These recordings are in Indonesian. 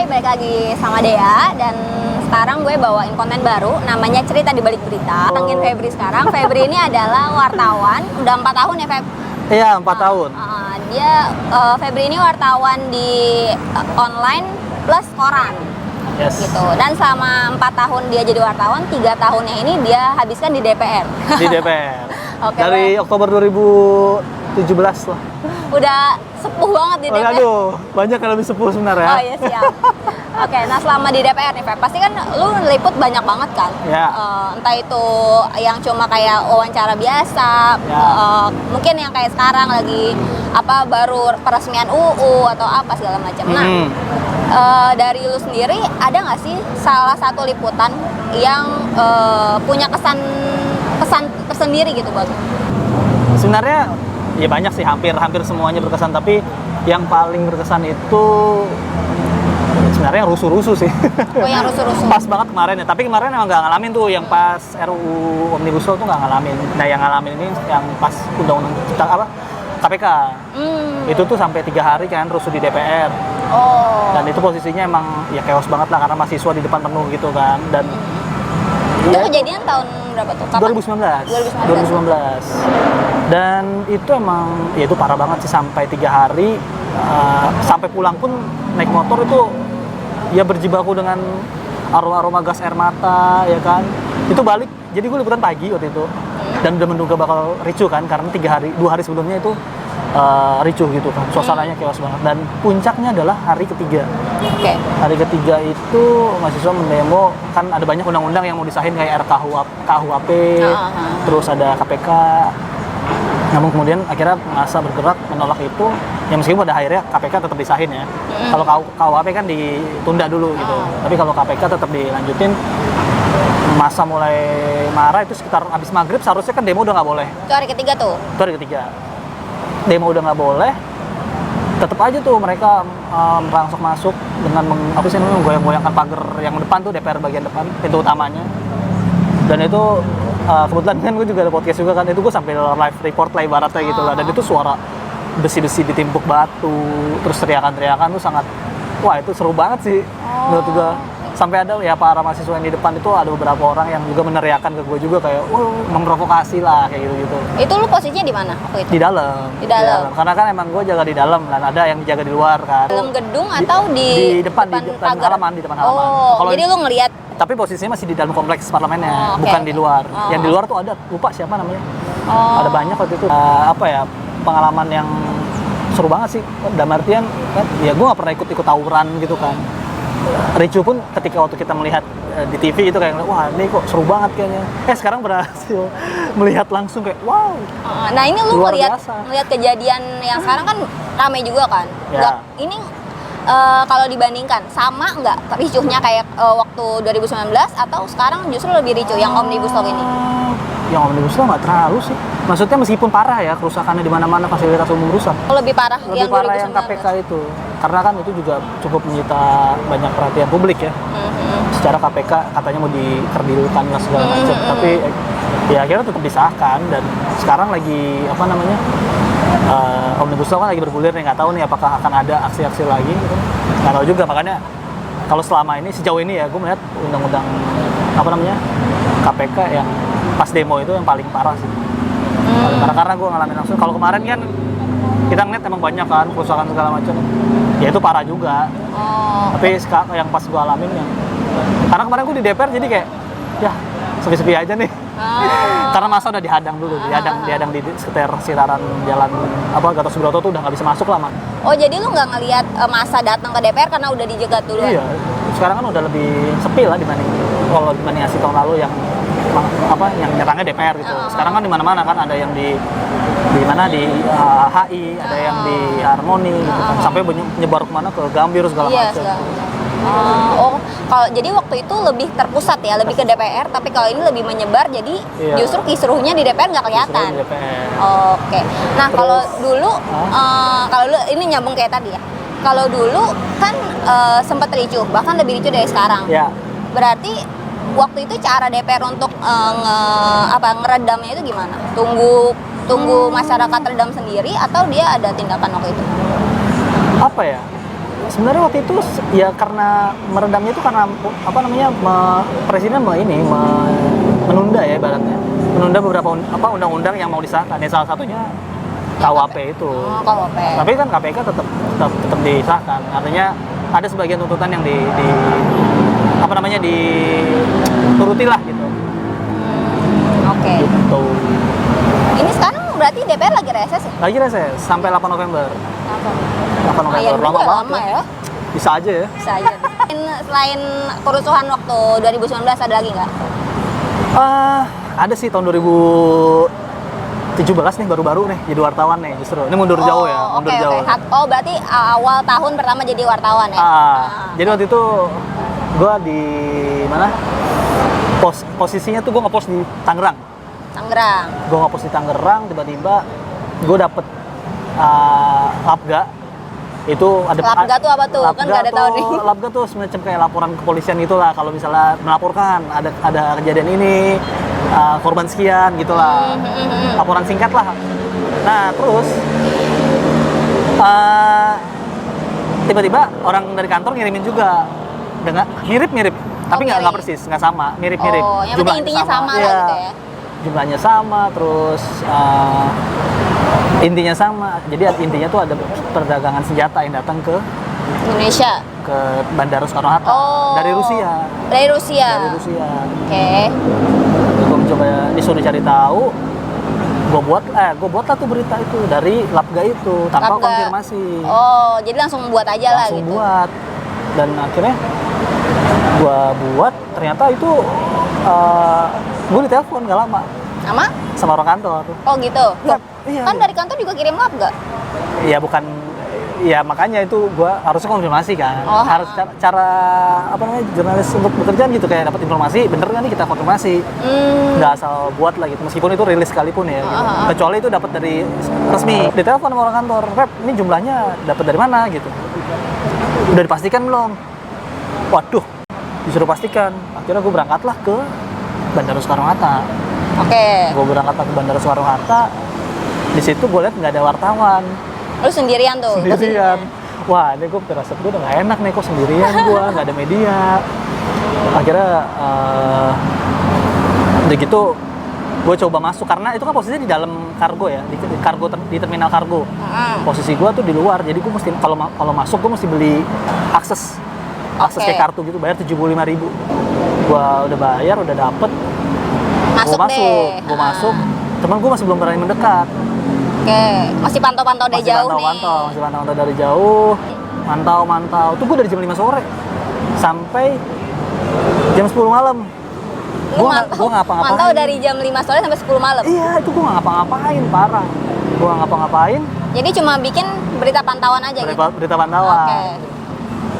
balik lagi sama Dea dan sekarang gue bawain konten baru namanya Cerita di Balik Berita. Tentangin Febri sekarang. Febri ini adalah wartawan, udah 4 tahun ya Feb? Iya, 4 tahun. Febri ini wartawan di online plus koran. Yes. Gitu. Dan selama 4 tahun dia jadi wartawan, 3 tahunnya ini dia habiskan di DPR. Di DPR. Oke, dari Oktober 2017 lah. Udah sepuh banget di DPR. Aduh, banyak yang lebih sepuh sebenarnya. Oh iya siap. Oke, nah selama di DPR nih Feb, pasti kan lu liput banyak banget kan? Ya. Entah itu yang cuma kayak wawancara biasa, Ya. Mungkin yang kayak sekarang lagi baru peresmian UU atau apa segala macam. Nah, dari lu sendiri ada nggak sih salah satu liputan yang punya kesan tersendiri gitu buat lu? Sebenarnya ya banyak sih, hampir semuanya berkesan, tapi yang paling berkesan itu sebenarnya yang rusuh-rusuh sih. Oh, yang rusuh-rusuh. Pas banget kemarin ya, tapi kemarin emang nggak ngalamin tuh yang pas RUU Omnibus Law tuh nggak ngalamin. Nah yang ngalamin ini yang pas undang-undang KPK. Itu tuh sampai 3 hari kan rusuh di DPR. Oh. Dan itu posisinya emang ya chaos banget lah karena mahasiswa di depan penuh gitu kan. Dan itu kejadian tahun berapa tuh? Kapan? 2019. Dan itu emang ya itu parah banget sih, sampai 3 hari sampai pulang pun naik motor itu ya berjibaku dengan aroma gas air mata ya kan. Itu balik, jadi gue liputan pagi waktu itu dan udah menduga bakal ricuh kan karena 2 hari sebelumnya itu ricuh gitu kan, suasananya chaos banget. Dan puncaknya adalah hari ketiga. Oke. Hari ketiga itu mahasiswa mendemo, kan ada banyak undang-undang yang mau disahin kayak KUHP, terus ada KPK. Namun kemudian akhirnya masa bergerak menolak itu, ya meskipun pada akhirnya KPK tetap disahin ya. Kalau KUHP kan ditunda dulu gitu, tapi kalau KPK tetap dilanjutin. Masa mulai marah itu sekitar habis maghrib, seharusnya kan demo udah nggak boleh. Itu hari ketiga tuh? Itu hari ketiga. Demo udah nggak boleh, tetap aja tuh mereka merangsek masuk dengan goyang-goyangkan pagar yang depan tuh, DPR bagian depan, pintu utamanya. Dan itu kebetulan kan gue juga ada podcast juga kan, itu gue sambil live report lah ibaratnya gitu lah. Dan itu suara besi-besi ditimpuk batu, terus teriakan-teriakan tuh sangat, wah itu seru banget sih menurut gue. Sampai ada ya para mahasiswa yang di depan itu ada beberapa orang yang juga meneriakan ke gue juga kayak, memprovokasi lah kayak gitu-gitu. Itu lu posisinya di mana waktu itu? Di dalam. Di dalam. Karena kan emang gue jaga di dalam dan ada yang jaga di luar kan. Dalam gedung atau di depan pagar? di depan halaman. Oh, jadi lu ngelihat. Tapi posisinya masih di dalam kompleks parlemennya, Okay. bukan di luar. Yang di luar tuh ada, lupa siapa namanya. Ada banyak waktu itu. Pengalaman yang seru banget sih. Dalam artian kan, ya gue nggak pernah ikut tawuran gitu kan. Ricu pun ketika waktu kita melihat di TV itu kayak, wah ini kok seru banget kayaknya. Sekarang berhasil melihat langsung kayak, wow. Nah ini lu ngelihat kejadian yang sekarang kan ramai juga kan. Ya. Ini kalau dibandingkan sama nggak ricuhnya kayak waktu 2019 atau sekarang justru lebih ricuh yang Omnibus Law ini? Yang Omnibus Law nggak terlalu sih. Maksudnya meskipun parah ya kerusakannya di mana-mana, fasilitas umum rusak. Lebih parah Lebih yang parah 2019. yang KPK itu. Karena kan itu juga cukup menyita banyak perhatian publik ya. Secara KPK katanya mau dikerdilkan lah segala macam. Tapi ya akhirnya tetap disahkan dan sekarang lagi Omnibus Law kan lagi bergulir nih, nggak tahu nih apakah akan ada aksi-aksi lagi gitu. Nggak tahu juga, makanya kalau selama ini sejauh ini ya gue melihat undang-undang KPK yang pas demo itu yang paling parah sih. Karena gue ngalamin langsung. Kalau kemarin kan kita ngeliat emang banyak kan kerusakan segala macam, ya itu parah juga. Tapi yang pas gue alamin karena kemarin gue di DPR jadi kayak ya sepi-sepi aja nih. Karena masa udah dihadang dulu, dihadang di sekitaran jalan Gatot Subroto tuh udah nggak bisa masuk lah. Oh jadi lu nggak ngelihat masa datang ke DPR karena udah dijegat dulu? Iya, sekarang kan udah lebih sepi lah dibanding tahun lalu yang nyerangnya DPR gitu. Sekarang kan di mana-mana kan, ada yang di HI, ada yang di Harmoni gitu kan. Sampai menyebar kemana ke Gambir segala macam. Kalau jadi waktu itu lebih terpusat ya, lebih ke DPR, tapi kalau ini lebih menyebar, jadi justru kisruhnya di DPR nggak kelihatan. Oke. Nah kalau dulu ini nyambung kayak tadi ya. Kalau dulu kan sempat ricuh, bahkan lebih ricuh dari sekarang. Ya. Berarti waktu itu cara DPR untuk ngeredamnya itu gimana? Tunggu masyarakat redam sendiri atau dia ada tindakan waktu itu? Apa ya? sebenarnya waktu itu ya karena meredamnya itu karena apa namanya presiden menunda ya ibaratnya, menunda beberapa undang-undang yang mau disahkan. Ya salah satunya KUHP itu. Oh, KUHP. Tapi kan KPK tetap disahkan. Artinya ada sebagian tuntutan yang dituruti lah gitu. Oke. Gitu. Ini sekarang berarti DPR lagi reses ya? Lagi reses sampai 8 November. 8 November. Lumayan Lama juga, banget lama ya. Bisa aja ya. Bisa aja. Selain kerusuhan waktu 2019 ada lagi nggak? Ada sih tahun 2017 nih, baru-baru nih jadi wartawan nih justru. Ini mundur jauh ya, mundur jauh. Oh, berarti awal tahun pertama jadi wartawan ya? Jadi waktu itu gue di mana? Posisinya tuh gue ngepost di Tangerang. Gue ngepost di Tangerang, tiba-tiba gue dapet Labga. Itu ada Labga tuh apa tuh? Kan nggak ada tahu nih. Labga tuh semacam kayak laporan kepolisian itulah, kalau misalnya melaporkan ada kejadian ini, korban sekian gitulah. Laporan singkat lah. Nah, terus tiba-tiba orang dari kantor ngirimin juga dengan mirip-mirip, tapi nggak persis, nggak sama, mirip-mirip. Oh, yang penting intinya sama lah gitu ya. Jumlahnya sama, terus intinya sama. Jadi intinya tuh ada perdagangan senjata yang datang ke Indonesia, ke Bandara Soekarno-Hatta dari Rusia. Oke. Gue mencoba disuruh cari tahu. Gue buat lah tuh berita itu dari Labga itu tanpa konfirmasi. Oh, jadi langsung buat aja lah gitu. Langsung buat. Dan akhirnya gue buat, ternyata itu gue ditelepon gak lama. Sama orang kantor. Oh gitu. Iya, kan dari kantor juga kirim Labga. Iya, bukan. Ya makanya itu gue harusnya konfirmasi kan. Harus cara apa namanya, jurnalis untuk bekerja gitu, kayak dapat informasi bener nggak nih kita konfirmasi. Nggak asal buat lah gitu, meskipun itu rilis sekalipun ya gitu. Kecuali itu dapat dari resmi. Ditelepon sama orang kantor, Rep, ini jumlahnya dapat dari mana gitu. Udah dipastikan belum? Waduh, disuruh pastikan. Akhirnya gue berangkatlah ke Bandara Soekarno-Hatta. Oke. Gue berangkat ke Bandara Soekarno-Hatta. Di situ gue lihat nggak ada wartawan. Lu sendirian tuh? Sendirian. Wah, ini gue terasa gue udah gak enak nih, kok sendirian gue, gak ada media. Akhirnya udah gitu gue coba masuk, karena itu kan posisinya di dalam kargo ya, di terminal kargo. Posisi gue tuh di luar, jadi gue mesti kalau masuk gue mesti beli akses kayak kartu gitu, bayar 75.000. Gue udah bayar, udah dapet. Gue masuk, teman gue masih belum berani mendekat. Oke, masih pantau-pantau dari jauh nih. Masih pantau-pantau dari jauh. Mantau. Tuh gue dari jam 5 sore sampai jam 10 malam. Gue ngapa-ngapain. Mantau dari jam 5 sore sampai 10 malam? Iya, itu gue ngapa-ngapain, parah. Gue ngapa-ngapain. Jadi cuma bikin berita pantauan aja gitu? Berita pantauan. Oke.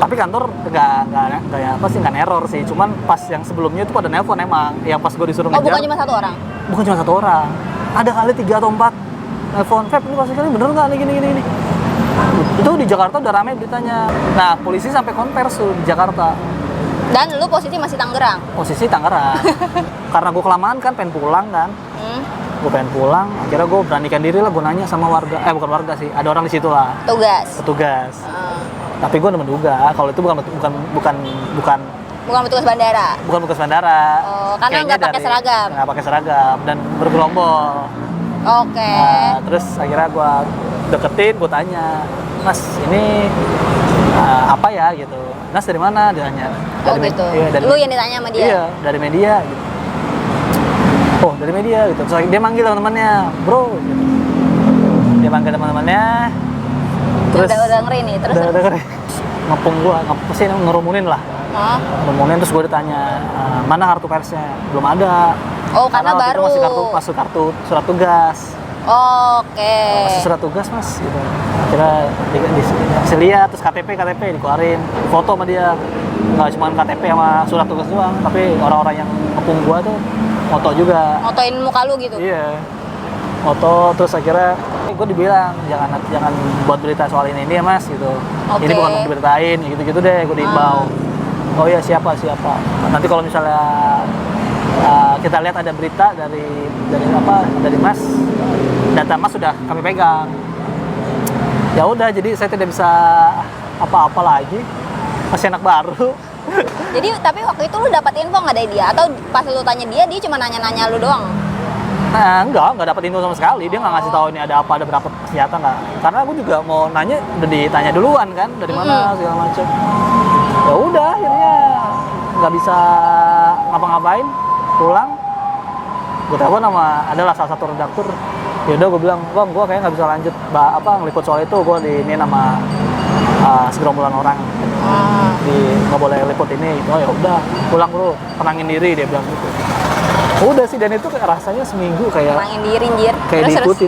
Tapi kantor nggak neror sih. Cuman pas yang sebelumnya itu pada nelpon emang. Yang pas gue disuruh ngejar. Bukan cuma satu orang? Bukan cuma satu orang. Ada kali 3 atau 4. Nelfon, Feb, ini pasti kali bener nggak nih gini. Itu di Jakarta udah rame beritanya. Nah, polisi sampai konvers tuh di Jakarta. Dan lu posisi masih Tangerang? Posisi Tangerang. Karena gue kelamaan kan, pengen pulang kan. Gue pengen pulang, akhirnya gue beranikan diri lah, gue nanya sama warga. Bukan warga sih, ada orang di situ lah. Petugas. Tapi gue udah menduga kalau itu bukan petugas bandara. Bukan petugas bandara. Oh, karena nggak pakai seragam. Nggak pakai seragam dan bergerombol. Oke. Nah, terus akhirnya gue deketin, gue tanya, Mas, ini apa ya gitu. Mas dari mana? Dia tanya. Gitu. Iya, lu yang ditanya sama dia? Iya, dari media gitu. Oh, dari media gitu. Terus dia manggil teman-temannya, bro. Gitu. Dia manggil teman-temannya. Terus udah ngeri nih, terus ngepung gue, ngerumunin lah. Ngomongin, terus gue ditanya, mana kartu persnya? Belum ada. Oh, karena baru. Masih kartu surat tugas. Oke. Masih surat tugas, Mas. Gitu. Akhirnya dikasih lihat, terus KTP dikeluarin, foto sama dia. Nggak cuma KTP sama surat tugas doang, tapi orang-orang yang ngepung gue tuh foto juga. Fotoin muka lu gitu? Iya. Foto, terus akhirnya gue dibilang jangan buat berita soal ini ya, Mas, gitu. Ini bukan untuk diberitain, gitu-gitu deh, gue diimbau. Oh iya, siapa. Nanti kalau misalnya kita lihat ada berita dari Mas, data Mas sudah kami pegang. Ya udah, jadi saya tidak bisa apa-apa lagi, masih anak baru. Jadi tapi waktu itu lu dapat info nggak dari dia? Atau pas lu tanya dia cuma nanya-nanya lu doang? Nah, enggak dapat info sama sekali. Dia nggak ngasih tahu ini ada apa, ada berapa senjata nggak. Karena aku juga mau nanya, udah ditanya duluan kan, dari mana segala macam. Ya udah, akhirnya nggak bisa ngapa-ngapain, pulang. Gue telepon sama adalah salah satu redaktur. Ya udah gue bilang, bang, gue kayaknya nggak bisa lanjut, ngeliput soal itu. Gue ini nama segerombolan orang. Nggak boleh liput ini. Oh ya udah, pulang bro, tenangin diri, dia bilang gitu. Udah sih, dan itu kayak rasanya seminggu kayak Tenangin diri, anjir. kayak diikutin.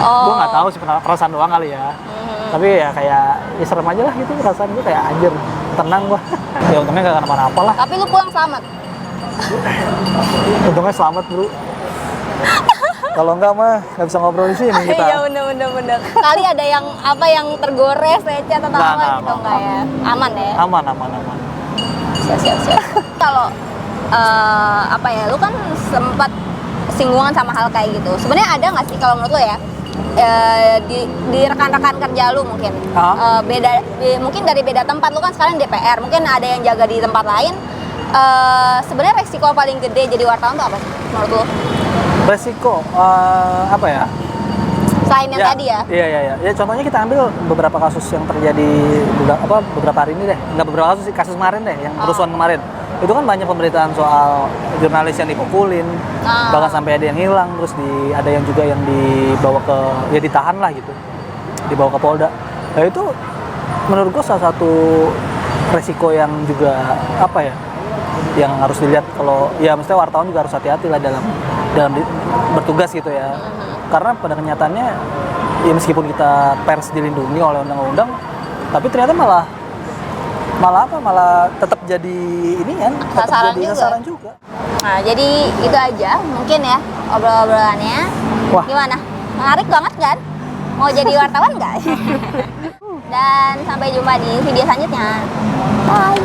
Oh. Gue nggak tahu sih, perasaan doang kali ya. Tapi ya kayak ya serem aja lah gitu, perasaan gue kayak anjir, tenang gua. Ya untungnya gak kenapa-napa lah. Tapi lu pulang selamat? Untungnya selamat bro. Kalau enggak mah nggak bisa ngobrol di sini kita. Iya bener. Kali ada yang yang tergores, lecet atau apa gitu enggak ya? Aman ya? Aman. Siap. Kalau lu kan sempat singgungan sama hal kayak gitu. Sebenarnya ada nggak sih kalau menurut lo ya, di rekan-rekan kerja lu mungkin mungkin dari beda tempat, lu kan sekarang DPR, mungkin ada yang jaga di tempat lain. Sebenarnya resiko paling gede jadi wartawan tuh apa sih menurut lu? Resiko apa ya? Selain yang tadi ya? Iya. Ya contohnya kita ambil beberapa kasus yang terjadi beberapa hari ini deh. Enggak beberapa kasus sih, kasus kemarin deh, yang kerusuhan kemarin. Itu kan banyak pemberitaan soal jurnalis yang dipukulin, bahkan sampai ada yang hilang, terus ada yang juga yang dibawa ya ditahan lah gitu, dibawa ke Polda. Nah itu menurut gua salah satu resiko yang juga yang harus dilihat. Kalau ya mestinya wartawan juga harus hati-hati lah dalam bertugas gitu ya. Karena pada kenyataannya ya meskipun kita pers dilindungi oleh undang-undang, tapi ternyata malah tetap jadi ini kan, sasaran juga. Nah, jadi itu aja mungkin ya obrol-obrolannya. Wah. Gimana? Menarik banget kan? Mau jadi wartawan nggak? Dan sampai jumpa di video selanjutnya. Bye.